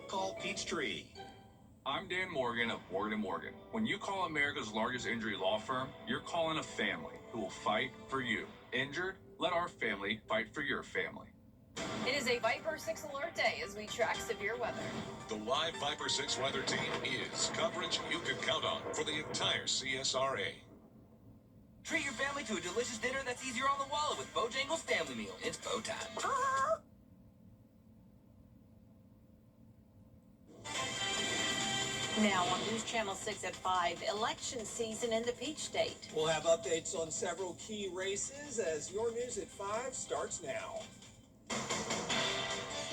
Call Peachtree. I'm Dan Morgan of Morgan & Morgan. When you call America's largest injury law firm, you're calling a family who will fight for you. Injured? Let our family fight for your family. It is a Viper 6 alert day as we track severe weather. The live Viper 6 weather team is coverage you can count on for the entire CSRA. Treat your family to a delicious dinner that's easier on the wallet with Bojangles Family Meal. It's bow time. Now on News Channel 6 at 5, election season in the Peach State. We'll have updates on several key races as your news at 5 starts now.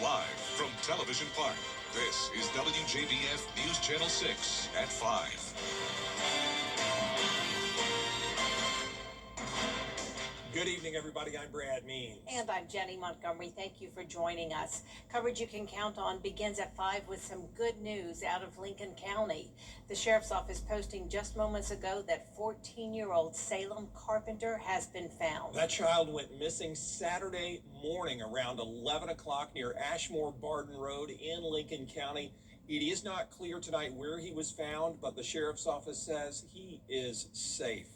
Live from Television Park, this is WJBF News Channel 6 at 5. Good evening, everybody. I'm Brad Means. And I'm Jenny Montgomery. Thank you for joining us. Coverage you can count on begins at 5 with some good news out of Lincoln County. The Sheriff's Office posting just moments ago that 14-year-old Salem Carpenter has been found. That child went missing Saturday morning around 11 o'clock near Ashmore Barden Road in Lincoln County. It is not clear tonight where he was found, but the Sheriff's Office says he is safe.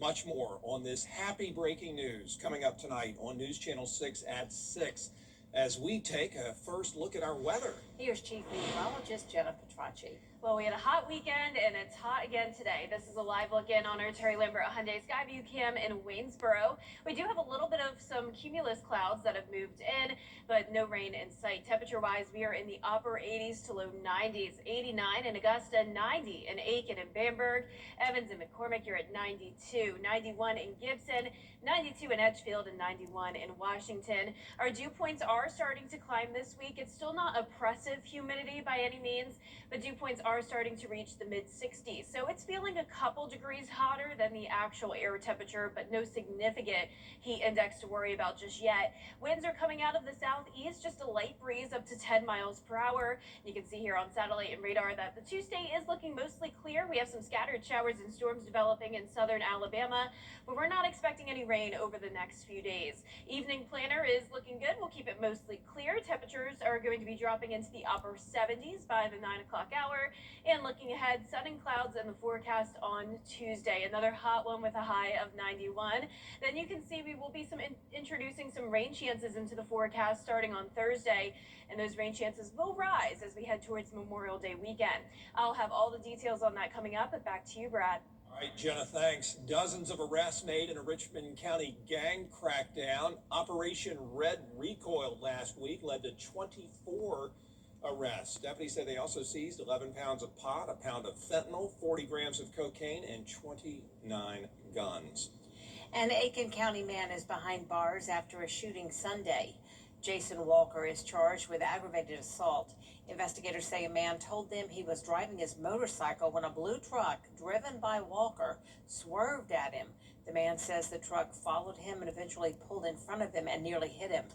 Much more on this happy breaking news coming up tonight on News Channel 6 at 6 as we take a first look at our weather. Here's Chief Meteorologist Jenna Petracci. Well, we had a hot weekend, and it's hot again today. This is a live look in on our Terry Lambert Hyundai Skyview Cam in Waynesboro. We do have a little bit of some cumulus clouds that have moved in, but no rain in sight. Temperature-wise, we are in the upper 80s to low 90s. 89 in Augusta, 90 in Aiken and Bamberg. Evans and McCormick, you're at 92. 91 in Gibson, 92 in Edgefield, and 91 in Washington. Our dew points are starting to climb this week. It's still not oppressive humidity by any means, but dew points are starting to reach the mid-60s. So it's feeling a couple degrees hotter than the actual air temperature, but no significant heat index to worry about just yet. Winds are coming out of the southeast, just a light breeze up to 10 miles per hour. You can see here on satellite and radar that the Tuesday is looking mostly clear. We have some scattered showers and storms developing in southern Alabama, but we're not expecting any rain over the next few days. Evening planner is looking good. We'll keep it mostly clear. Temperatures are going to be dropping into the upper 70s by the 9 o'clock hour. And looking ahead, sun and clouds in the forecast on Tuesday. Another hot one with a high of 91. Then you can see we will be introducing some rain chances into the forecast starting on Thursday. And those rain chances will rise as we head towards Memorial Day weekend. I'll have all the details on that coming up, but back to you, Brad. All right, Jenna, thanks. Dozens of arrests made in a Richmond County gang crackdown. Operation Red Recoil last week led to 24 arrests. Deputies say they also seized 11 pounds of pot, a pound of fentanyl, 40 grams of cocaine, and 29 guns. An Aiken County man is behind bars after a shooting Sunday. Jason Walker is charged with aggravated assault. Investigators say a man told them he was driving his motorcycle when a blue truck driven by Walker swerved at him. The man says the truck followed him and eventually pulled in front of him and nearly hit him.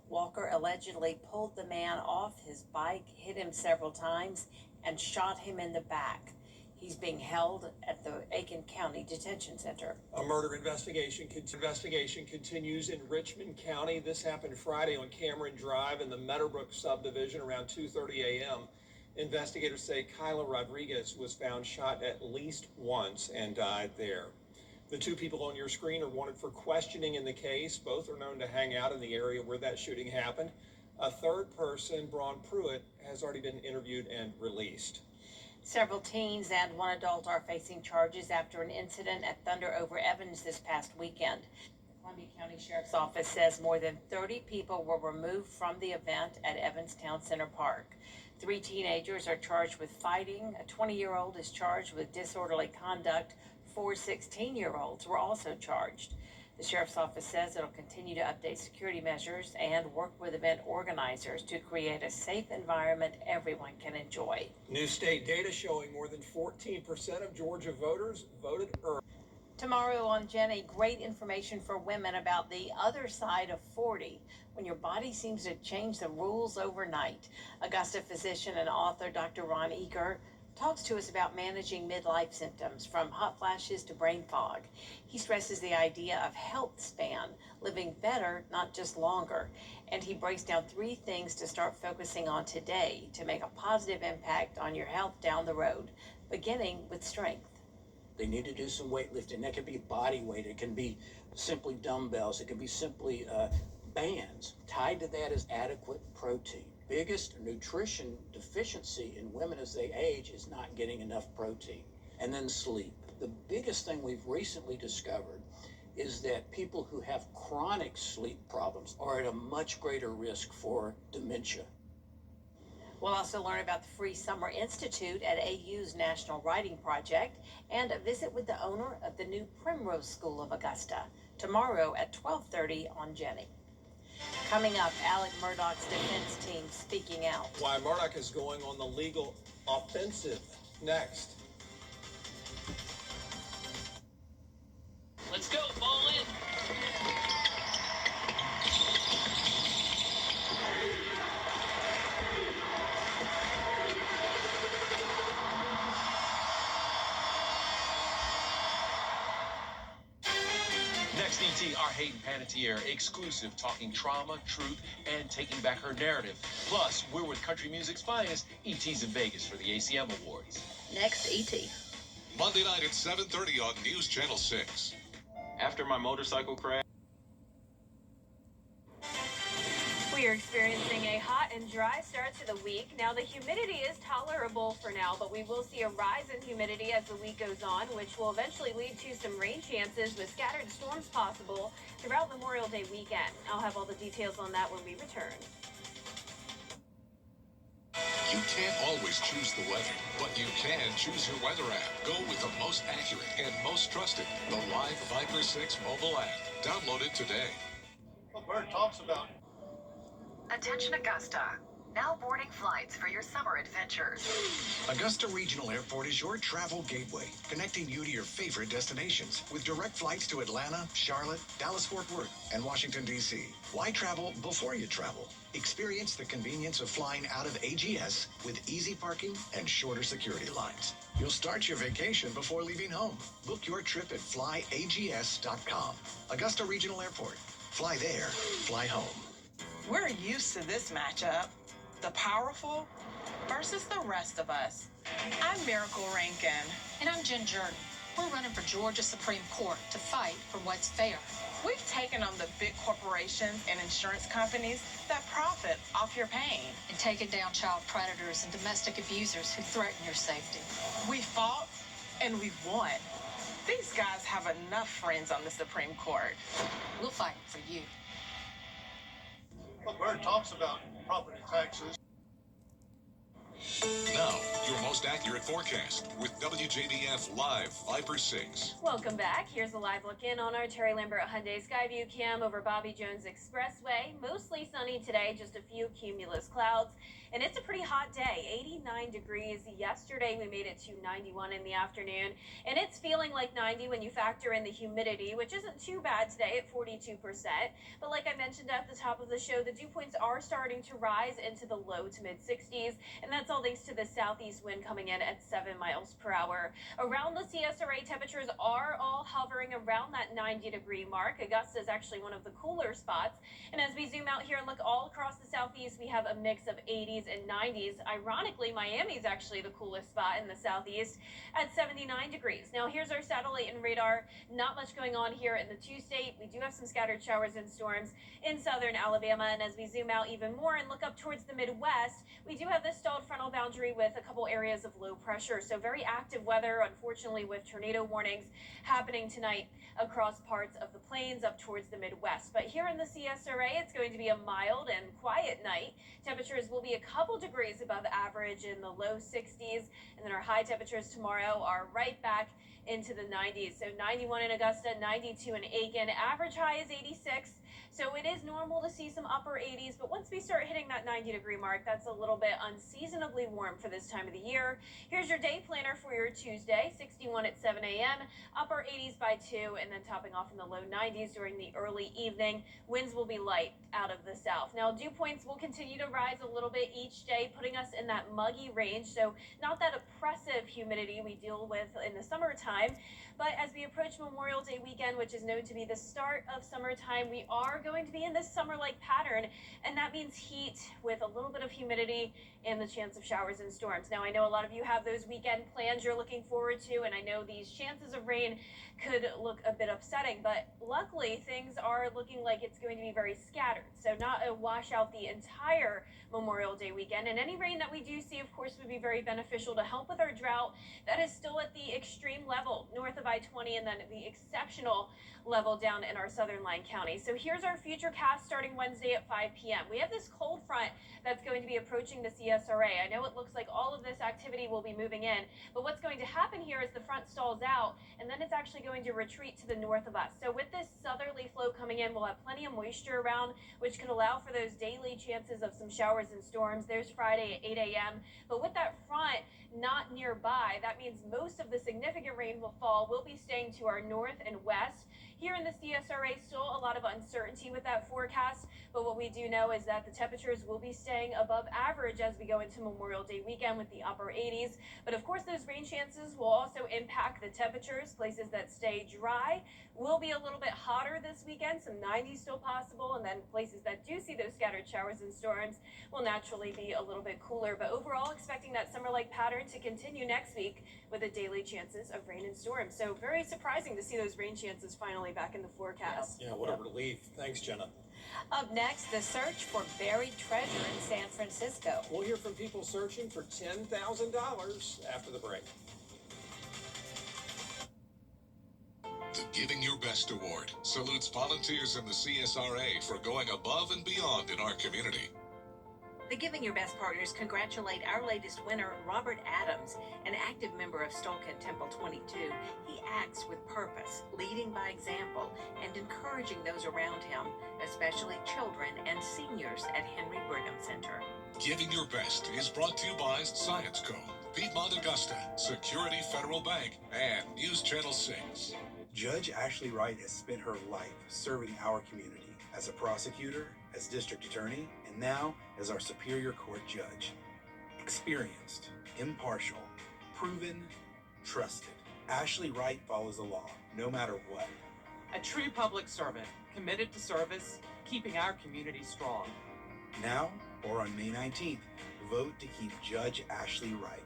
Walker allegedly pulled the man off his bike, hit him several times, and shot him in the back. He's being held at the Aiken County Detention Center. A murder investigation continues in Richmond County. This happened Friday on Cameron Drive in the Meadowbrook subdivision around 2:30 a.m. Investigators say Kyla Rodriguez was found shot at least once and died there. The two people on your screen are wanted for questioning in the case. Both are known to hang out in the area where that shooting happened. A third person, Braun Pruitt, has already been interviewed and released. Several teens and one adult are facing charges after an incident at Thunder over Evans this past weekend. The Columbia County Sheriff's Office says more than 30 people were removed from the event at Evans Town Center Park. 3 teenagers are charged with fighting. A 20-year-old is charged with disorderly conduct. 4 16-year-olds were also charged. The Sheriff's Office says it'll continue to update security measures and work with event organizers to create a safe environment everyone can enjoy. New state data showing more than 14% of Georgia voters voted early. Tomorrow on Jenny, great information for women about the other side of 40, when your body seems to change the rules overnight. Augusta physician and author Dr. Ron Eaker talks to us about managing midlife symptoms from hot flashes to brain fog. He stresses the idea of health span, living better, not just longer. And he breaks down 3 things to start focusing on today to make a positive impact on your health down the road, beginning with strength. They need to do some weightlifting. That could be body weight. It can be simply dumbbells. It can be simply bands. Tied to that is adequate protein. Biggest nutrition deficiency in women as they age is not getting enough protein. And then sleep. The biggest thing we've recently discovered is that people who have chronic sleep problems are at a much greater risk for dementia. We'll also learn about the Free Summer Institute at AU's National Writing Project and a visit with the owner of the new Primrose School of Augusta tomorrow at 12:30 on Jenny. Coming up, Alec Murdaugh's defense team speaking out. Why Murdoch is going on the legal offensive. Next. Let's go, ball in. Next, ET, our Hayden Panettiere, exclusive, talking trauma, truth, and taking back her narrative. Plus, we're with country music's finest, ET's in Vegas for the ACM Awards. Next, ET. Monday night at 7:30 on News Channel 6. After my motorcycle crash. We are experiencing a hot and dry start to the week. Now, the humidity is tolerable for now, but we will see a rise in humidity as the week goes on, which will eventually lead to some rain chances with scattered storms possible throughout Memorial Day weekend. I'll have all the details on that when we return. You can't always choose the weather, but you can choose your weather app. Go with the most accurate and most trusted, the Live Viper 6 mobile app. Download it today. What Bert talks about. Attention Augusta. Now boarding flights for your summer adventures. Augusta Regional Airport is your travel gateway, connecting you to your favorite destinations with direct flights to Atlanta, Charlotte, Dallas-Fort Worth, and Washington, D.C. Why travel before you travel? Experience the convenience of flying out of AGS with easy parking and shorter security lines. You'll start your vacation before leaving home. Book your trip at flyags.com. Augusta Regional Airport. Fly there, fly home. We're used to this matchup. The powerful versus the rest of us. I'm Miracle Rankin. And I'm Jen Jordan. We're running for Georgia Supreme Court to fight for what's fair. We've taken on the big corporations and insurance companies that profit off your pain. And taken down child predators and domestic abusers who threaten your safety. We fought and we won. These guys have enough friends on the Supreme Court. We'll fight for you. What Bert talks about property taxes. Now, your most accurate forecast with WJBF Live Viper 6. Welcome back. Here's a live look in on our Terry Lambert Hyundai Skyview cam over Bobby Jones Expressway. Mostly sunny today, just a few cumulus clouds. And it's a pretty hot day, 89 degrees. Yesterday, we made it to 91 in the afternoon. And it's feeling like 90 when you factor in the humidity, which isn't too bad today at 42%. But like I mentioned at the top of the show, the dew points are starting to rise into the low to mid 60s. And that's all thanks to the southeast wind coming in at 7 miles per hour. Around the CSRA, temperatures are all hovering around that 90-degree mark. Augusta is actually one of the cooler spots. And as we zoom out here and look all across the southeast, we have a mix of 80s and 90s. Ironically, Miami is actually the coolest spot in the southeast at 79 degrees. Now, here's our satellite and radar. Not much going on here in the two-state. We do have some scattered showers and storms in southern Alabama. And as we zoom out even more and look up towards the Midwest, we do have this stalled frontal boundary with a couple areas of low pressure. So very active weather, unfortunately, with tornado warnings happening tonight across parts of the plains up towards the Midwest. But here in the CSRA, it's going to be a mild and quiet night. Temperatures will be a couple degrees above average in the low 60s. And then our high temperatures tomorrow are right back into the 90s. So 91 in Augusta, 92 in Aiken. Average high is 86. So it is normal to see some upper 80s, but once we start hitting that 90-degree mark, that's a little bit unseasonably warm for this time of the year. Here's your day planner for your Tuesday: 61 at 7 a.m., upper 80s by 2, and then topping off in the low 90s during the early evening. Winds will be light out of the south. Now, dew points will continue to rise a little bit each day, putting us in that muggy range. So not that oppressive humidity we deal with in the summertime. But as we approach Memorial Day weekend, which is known to be the start of summertime, we are going to be in this summer-like pattern, and that means heat with a little bit of humidity and the chance of showers and storms. Now, I know a lot of you have those weekend plans you're looking forward to, and I know these chances of rain could look a bit upsetting, but luckily things are looking like it's going to be very scattered. So not a washout the entire Memorial Day weekend, and any rain that we do see, of course, would be very beneficial to help with our drought that is still at the extreme level north of I-20, and then the exceptional level down in our southern line counties. So here's our future cast starting Wednesday at 5 p.m. We have this cold front that's going to be approaching the CSRA. I know it looks like all of this activity will be moving in, but what's going to happen here is the front stalls out, and then it's actually going to retreat to the north of us. So with this southerly flow coming in, we'll have plenty of moisture around, which could allow for those daily chances of some showers and storms. There's Friday at 8 a.m. But with that front not nearby, that means most of the significant rain will be staying to our north and west. Here in the CSRA, still a lot of uncertainty with that forecast, but what we do know is that the temperatures will be staying above average as we go into Memorial Day weekend with the upper 80s. But of course, those rain chances will also impact the temperatures. Places that stay dry will be a little bit hotter this weekend, some 90s still possible, and then places that do see those scattered showers and storms will naturally be a little bit cooler. But overall, expecting that summer-like pattern to continue next week with the daily chances of rain and storms. So very surprising to see those rain chances finally back in the forecast. Yeah, what a relief. Thanks, Jenna. Up next, the search for buried treasure in San Francisco. We'll hear from people searching for $10,000 after the break. The Giving Your Best Award salutes volunteers in the CSRA for going above and beyond in our community. The Giving Your Best partners congratulate our latest winner, Robert Adams, an active member of Stolkin Temple 22. He acts with purpose, leading by example, and encouraging those around him, especially children and seniors at Henry Brigham Center. Giving Your Best is brought to you by Science Co., Piedmont Augusta, Security Federal Bank, and News Channel 6. Judge Ashley Wright has spent her life serving our community as a prosecutor, as district attorney, and now as our Superior Court judge. Experienced, impartial, proven, trusted. Ashley Wright follows the law, no matter what. A true public servant, committed to service, keeping our community strong. Now, or on May 19th, vote to keep Judge Ashley Wright.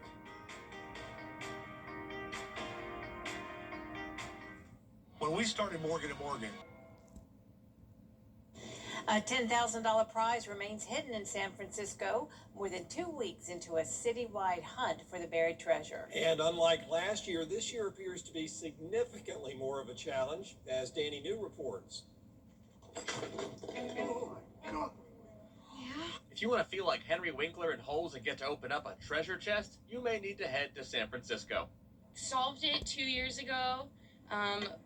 When we started Morgan & Morgan, A $10,000 prize remains hidden in San Francisco more than 2 weeks into a citywide hunt for the buried treasure. And unlike last year, this year appears to be significantly more of a challenge, as Danny New reports. If you want to feel like Henry Winkler in Holes and get to open up a treasure chest, you may need to head to San Francisco. Solved it 2 years ago,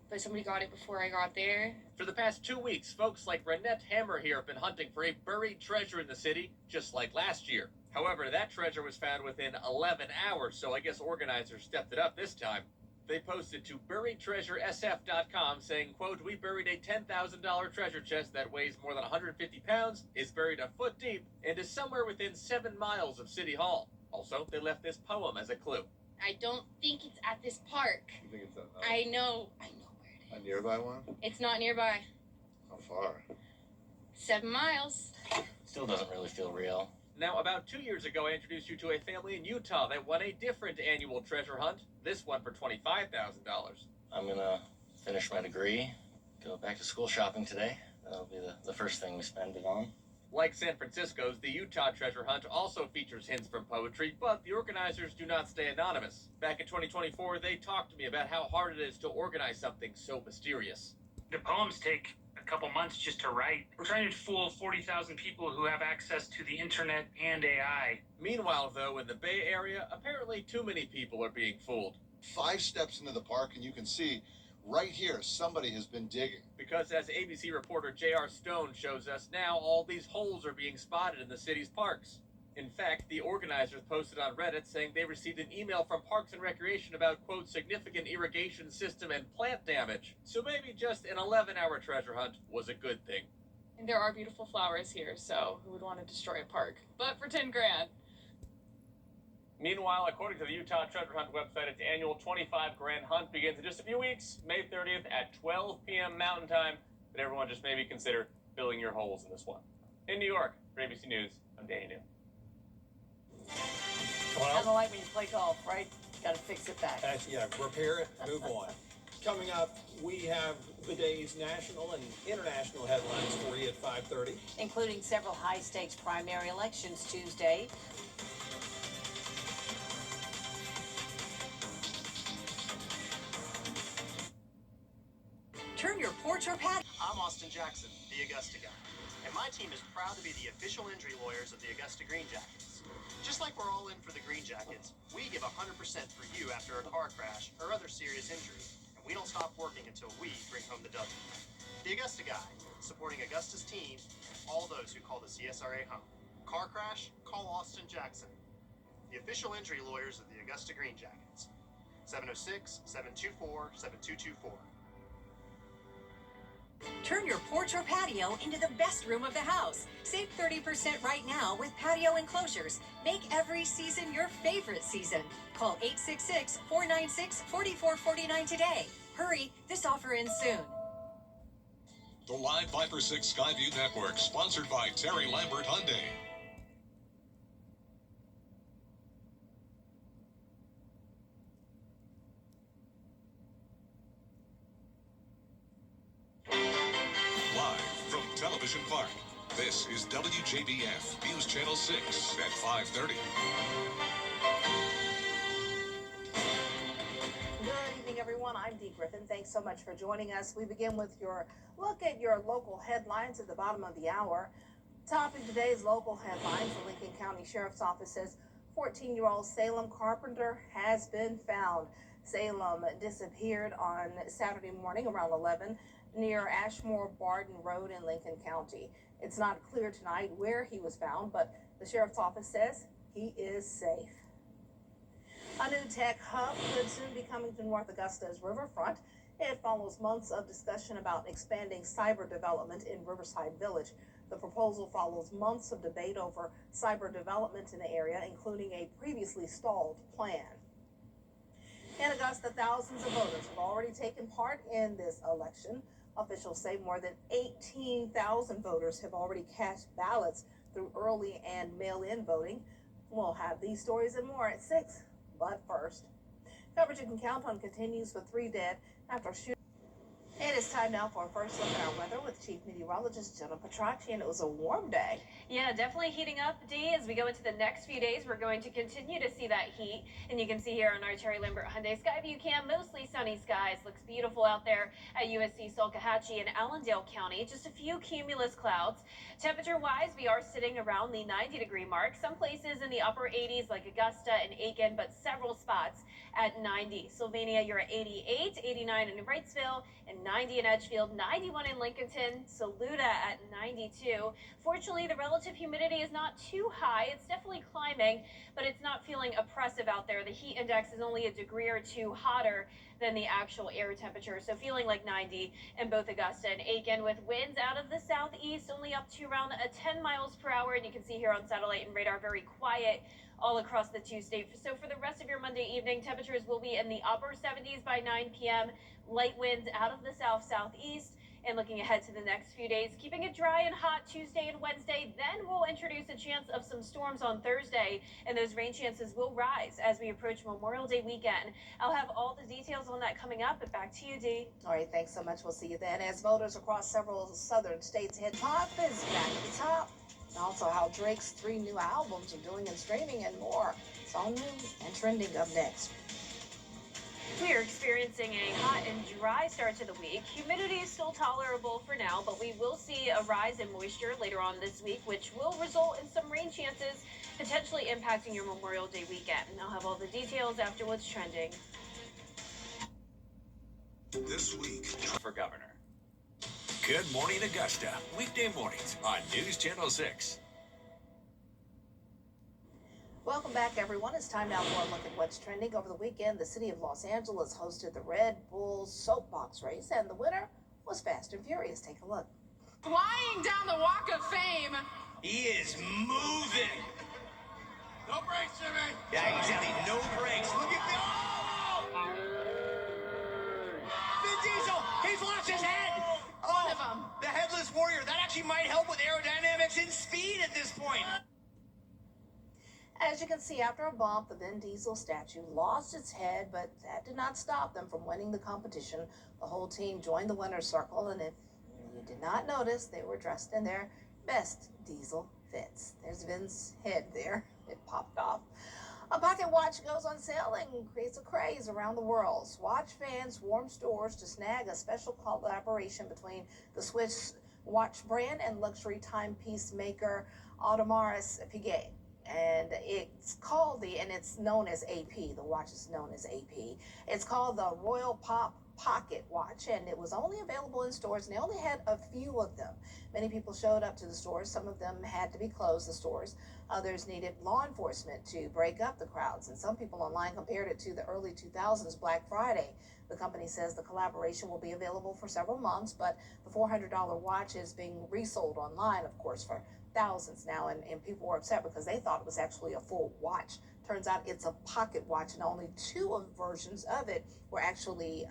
but somebody got it before I got there. For the past 2 weeks, folks like Renette Hammer here have been hunting for a buried treasure in the city, just like last year. However, that treasure was found within 11 hours, so I guess organizers stepped it up this time. They posted to buriedtreasuresf.com saying, quote, "We buried a $10,000 treasure chest that weighs more than 150 pounds, is buried a foot deep, and is somewhere within 7 miles of City Hall." Also, they left this poem as a clue. I don't think it's at this park. You think it's I know where it a nearby one? is. It's not nearby. How far? 7 miles. Still doesn't really feel real. Now, about 2 years ago, I introduced you to a family in Utah that won a different annual treasure hunt, this one for $25,000. I'm gonna finish my degree, go back to school shopping today. That'll be the first thing we spend it on. Like San Francisco's, the Utah treasure hunt also features hints from poetry, but the organizers do not stay anonymous. Back in 2024, they talked to me about how hard it is to organize something so mysterious. The poems take a couple months just to write. We're trying to fool 40,000 people who have access to the internet and AI. Meanwhile, though, in the Bay Area, apparently too many people are being fooled. 5 steps into the park and you can see right here, somebody has been digging. Because as ABC reporter J.R. Stone shows us now, all these holes are being spotted in the city's parks. In fact, the organizers posted on Reddit saying they received an email from Parks and Recreation about, quote, significant irrigation system and plant damage. So maybe just an 11-hour treasure hunt was a good thing. And there are beautiful flowers here, so who would want to destroy a park? But for 10 grand. Meanwhile, according to the Utah Treasure Hunt website, its annual 25 grand hunt begins in just a few weeks, May 30th at 12 p.m. Mountain Time. But everyone just maybe consider filling your holes in this one. In New York, for ABC News, I'm Danny New. Kind of like when you play golf, right? Got to fix it back. Yeah, repair it, move on. Coming up, we have the day's national and international headlines for you at 5:30. Including several high-stakes primary elections Tuesday. Turn your porch or patio. I'm Austin Jackson, the Augusta guy. And my team is proud to be the official injury lawyers of the Augusta Green Jackets. Just like we're all in for the Green Jackets, we give 100% for you after a car crash or other serious injury. And we don't stop working until we bring home the W. The Augusta guy, supporting Augusta's team and all those who call the CSRA home. Car crash? Call Austin Jackson. The official injury lawyers of the Augusta Green Jackets. 706-724-7224. Turn your porch or patio into the best room of the house. Save 30% right now with patio enclosures. Make every season your favorite season. Call 866-496-4449 today. Hurry, this offer ends soon. The Live Viper 6 Skyview Network, sponsored by Terry Lambert Hyundai. Live from Television Park, this is WJBF News Channel 6 at 5:30. Good evening, everyone. I'm Dee Griffin. Thanks so much for joining us. We begin with your look at your local headlines at the bottom of the hour. Topping today's local headlines, the Lincoln County Sheriff's Office says 14-year-old Salem Carpenter has been found. Salem disappeared on Saturday morning around 11 near Ashmore Barden Road in Lincoln County. It's not clear tonight where he was found, but the Sheriff's Office says he is safe. A new tech hub could soon be coming to North Augusta's riverfront. It follows months of discussion about expanding cyber development in Riverside Village. The proposal follows months of debate over cyber development in the area, including a previously stalled plan. In Augusta, thousands of voters have already taken part in this election. Officials say more than 18,000 voters have already cast ballots through early and mail-in voting. We'll have these stories and more at 6. But first, coverage you can count on continues with 3 dead after shooting. It is time now for a first look at our weather with Chief Meteorologist Jenna Petracci, and it was a warm day. Yeah, definitely heating up, Dee. As we go into the next few days, we're going to continue to see that heat. And you can see here on our Terry Lambert Hyundai Skyview cam, mostly sunny skies. Looks beautiful out there at USC Salkehatchie and Allendale County. Just a few cumulus clouds. Temperature-wise, we are sitting around the 90-degree mark. Some places in the upper 80s like Augusta and Aiken, but several spots at 90. Sylvania, you're at 88, 89 in Wrightsville, and 90 in Edgefield, 91 in Lincolnton, Saluda at 92. Fortunately, the relative humidity is not too high. It's definitely climbing, but it's not feeling oppressive out there. The heat index is only a degree or two hotter than the actual air temperature, so feeling like 90 in both Augusta and Aiken, with winds out of the southeast only up to around 10 miles per hour. And you can see here on satellite and radar, very quiet all across the two states. So for the rest of your Monday evening, temperatures will be in the upper 70s by 9 p.m. Light winds out of the south-southeast. And looking ahead to the next few days, keeping it dry and hot Tuesday and Wednesday. Then we'll introduce a chance of some storms on Thursday, and those rain chances will rise as we approach Memorial Day weekend. I'll have all the details on that coming up, but back to you, Dee. All right, thanks so much. We'll see you then. As voters across several southern states hit pop is back at the top. And also how Drake's 3 new albums are doing in streaming and more. It's all new and trending up next. We are experiencing a hot and dry start to the week. Humidity is still tolerable for now, but we will see a rise in moisture later on this week, which will result in some rain chances, potentially impacting your Memorial Day weekend. And I'll have all the details after what's trending. This week for governor. Good Morning Augusta, weekday mornings on News Channel 6. Welcome back, everyone. It's time now for a look at what's trending. Over the weekend, the city of Los Angeles hosted the Red Bull soapbox race, and the winner was Fast and Furious. Take a look. Flying down the Walk of Fame. He is moving. No brakes, Jimmy. Yeah, exactly. No brakes. Look at the. Vin Diesel. He's lost his head. One of them. The headless warrior. That actually might help with aerodynamics and speed at this point. As you can see, after a bump, the Vin Diesel statue lost its head, but that did not stop them from winning the competition. The whole team joined the winner's circle, and if you did not notice, they were dressed in their best Diesel fits. There's Vin's head there. It popped off. A pocket watch goes on sale and creates a craze around the world. Watch fans swarm stores to snag a special collaboration between the Swiss watch brand and luxury timepiece maker Audemars Piguet. And it's known as AP. The watch is known as AP. It's called the Royal Pop Pocket Watch, and it was only available in stores, and they only had a few of them. Many people showed up to the stores. Some of them had to be closed, the stores. Others needed law enforcement to break up the crowds, and some people online compared it to the early 2000s Black Friday. The company says the collaboration will be available for several months, but the $400 watch is being resold online, of course, for thousands now, and people were upset because they thought it was actually a full watch. Turns out it's a pocket watch, and only two versions of it were actually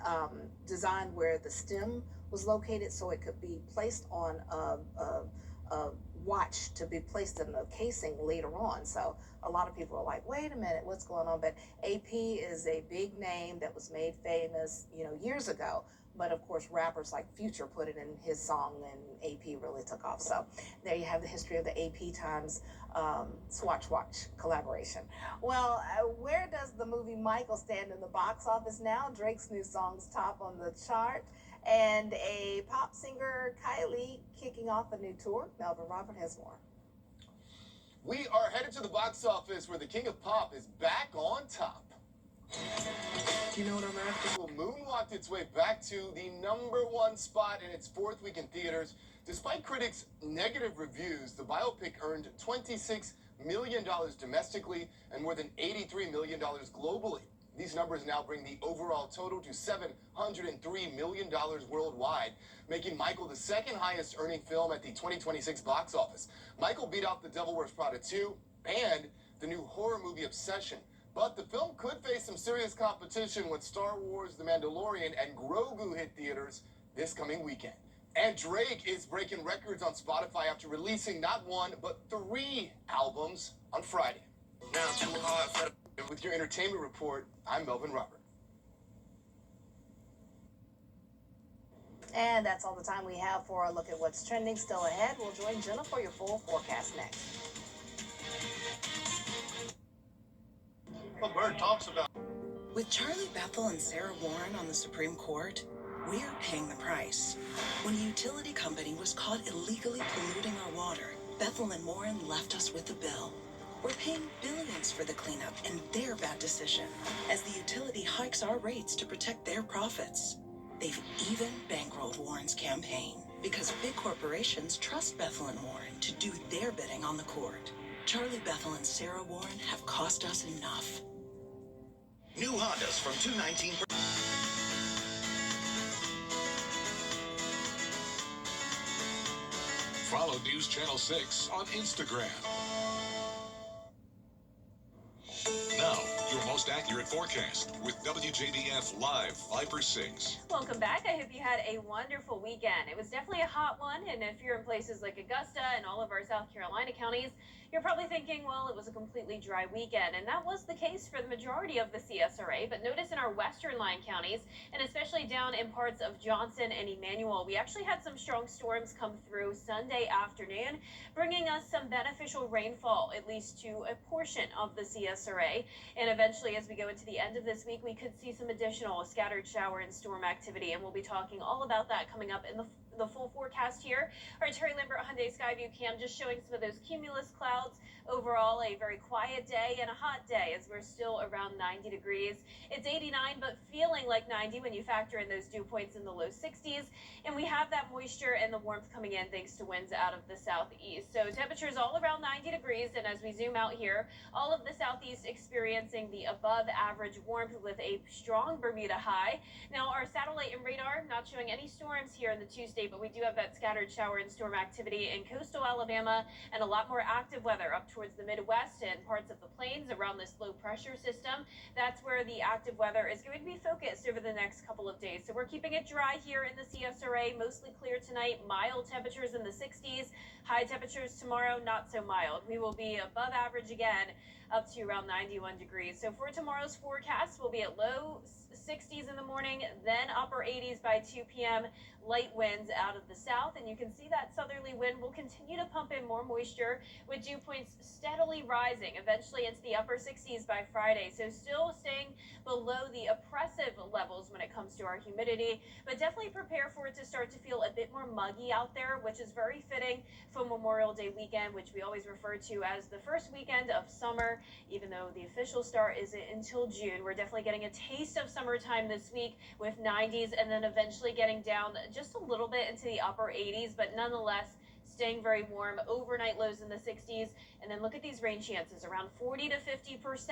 designed where the stem was located so it could be placed on a watch to be placed in the casing later on. So a lot of people are like, wait a minute, what's going on? But AP is a big name that was made famous, years ago. But of course, rappers like Future put it in his song, and AP really took off. So there you have the history of the AP times Swatch Watch collaboration. Well, where does the movie Michael stand in the box office now? Drake's new song's top on the chart, and a pop singer, Kylie, kicking off a new tour. Melvin Robert has more. We are headed to the box office where the king of pop is back on top. You know what I'm after? Moonwalked its way back to the #1 spot in its 4th week in theaters. Despite critics' negative reviews, the biopic earned $26 million domestically and more than $83 million globally. These numbers now bring the overall total to $703 million worldwide, making Michael the second highest earning film at the 2026 box office. Michael beat out The Devil Wears Prada 2 and the new horror movie Obsession. But the film could face some serious competition when Star Wars, The Mandalorian, and Grogu hit theaters this coming weekend. And Drake is breaking records on Spotify after releasing not 1, but 3 albums on Friday. Now too hard for With your entertainment report, I'm Melvin Robert. And that's all the time we have for a look at what's trending. Still ahead, we'll join Jenna for your full forecast next. What Bird talks about. With Charlie Bethel and Sarah Warren on the Supreme Court, we're paying the price. When a utility company was caught illegally polluting our water, Bethel and Warren left us with a bill. We're paying billions for the cleanup and their bad decision, as the utility hikes our rates to protect their profits. They've even bankrolled Warren's campaign, because big corporations trust Bethel and Warren to do their bidding on the court. Charlie Bethel and Sarah Warren have cost us enough. New Hondas from 219. Follow News Channel 6 on Instagram. Now, your most accurate forecast with WJBF Live Viper 6. Welcome back. I hope you had a wonderful weekend. It was definitely a hot one, and if you're in places like Augusta and all of our South Carolina counties, you're probably thinking, well, it was a completely dry weekend, and that was the case for the majority of the CSRA. But notice in our western line counties, and especially down in parts of Johnson and Emmanuel, we actually had some strong storms come through Sunday afternoon, bringing us some beneficial rainfall, at least to a portion of the CSRA. And eventually, as we go into the end of this week, we could see some additional scattered shower and storm activity, and we'll be talking all about that coming up in the the full forecast here. Our Terry Lambert Hyundai Skyview cam just showing some of those cumulus clouds. Overall, a very quiet day and a hot day as we're still around 90 degrees. It's 89, but feeling like 90 when you factor in those dew points in the low 60s. And we have that moisture and the warmth coming in thanks to winds out of the southeast. So temperatures all around 90 degrees. And as we zoom out here, all of the southeast experiencing the above average warmth with a strong Bermuda high. Now, our satellite and radar not showing any storms here in the Tuesday, but we do have that scattered shower and storm activity in coastal Alabama and a lot more active weather up towards the Midwest and parts of the plains around this low pressure system. That's where the active weather is going to be focused over the next couple of days. So we're keeping it dry here in the CSRA, mostly clear tonight, mild temperatures in the 60s, high temperatures tomorrow, not so mild. We will be above average again, up to around 91 degrees. So for tomorrow's forecast, we'll be at low 60s in the morning, then upper 80s by 2 p.m. Light winds out of the south, and you can see that southerly wind will continue to pump in more moisture with dew points steadily rising, eventually into the upper 60s by Friday. So still staying below the oppressive levels when it comes to our humidity, but definitely prepare for it to start to feel a bit more muggy out there, which is very fitting for Memorial Day weekend, which we always refer to as the first weekend of summer, even though the official start isn't until June. We're definitely getting a taste of summertime this week with 90s and then eventually getting down just a little bit into the upper 80s, but nonetheless staying very warm. Overnight lows in the 60s, and then look at these rain chances around 40 to 50%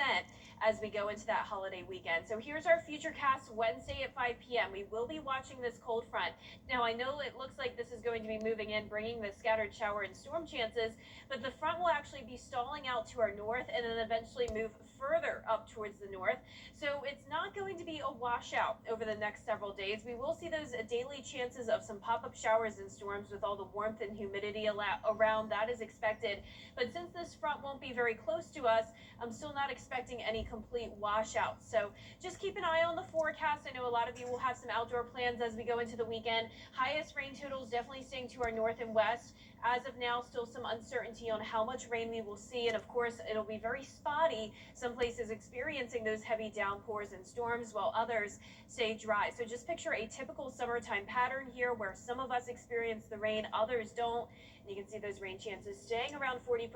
as we go into that holiday weekend. So here's our futurecast Wednesday at 5 p.m. We will be watching this cold front. Now, I know it looks like this is going to be moving in, bringing the scattered shower and storm chances, but the front will actually be stalling out to our north and then eventually move further up towards the north. So it's not going to be a washout over the next several days. We will see those daily chances of some pop-up showers and storms with all the warmth and humidity around. That is expected. But since this front won't be very close to us, I'm still not expecting any complete washout. So just keep an eye on the forecast. I know a lot of you will have some outdoor plans as we go into the weekend. Highest rain totals definitely staying to our north and west. As of now, still some uncertainty on how much rain we will see. And of course, it'll be very spotty. Some places experiencing those heavy downpours and storms while others stay dry. So just picture a typical summertime pattern here where some of us experience the rain, others don't. And you can see those rain chances staying around 40%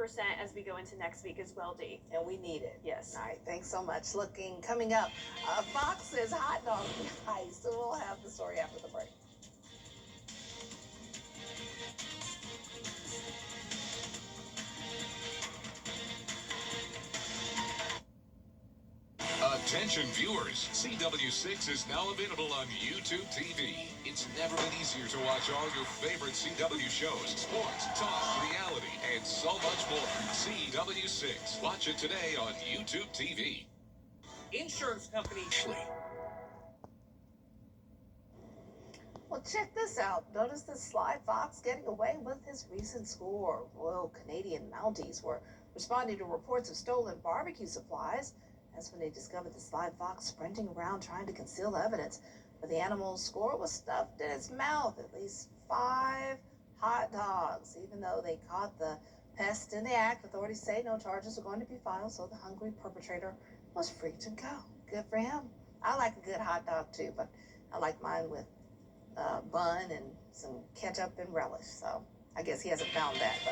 as we go into next week as well, Dee. And we need it. Yes. All right, thanks so much. Coming up, Fox's hot dog ice. So we'll have the story after the break. Attention viewers, CW6 is now available on YouTube TV. It's never been easier to watch all your favorite CW shows, sports, talk, reality, and so much more. CW6. Watch it today on YouTube TV. Insurance company Well, check this out. Notice this Sly Fox getting away with his recent score. Royal Canadian Mounties were responding to reports of stolen barbecue supplies. That's when they discovered the Sly Fox sprinting around trying to conceal evidence. But the animal's score was stuffed in its mouth. At least 5 hot dogs. Even though they caught the pest in the act, authorities say no charges are going to be filed, so the hungry perpetrator was free to go. Good for him. I like a good hot dog too, but I like mine with bun and some ketchup and relish. So I guess he hasn't found that though.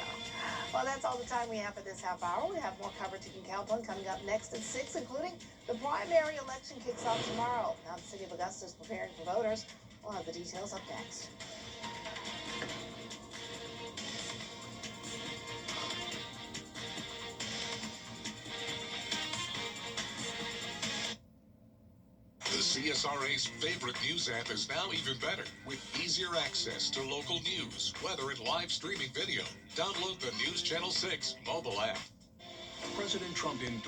Well, that's all the time we have for this half hour. We have more coverage you can count on coming up next at 6, including the primary election kicks off tomorrow. Now the city of Augusta is preparing for voters. We'll have the details up next. The CSRA's favorite news app is now even better with easier access to local news, weather, and live streaming video. Download the News Channel 6 mobile app. President Trump endorsed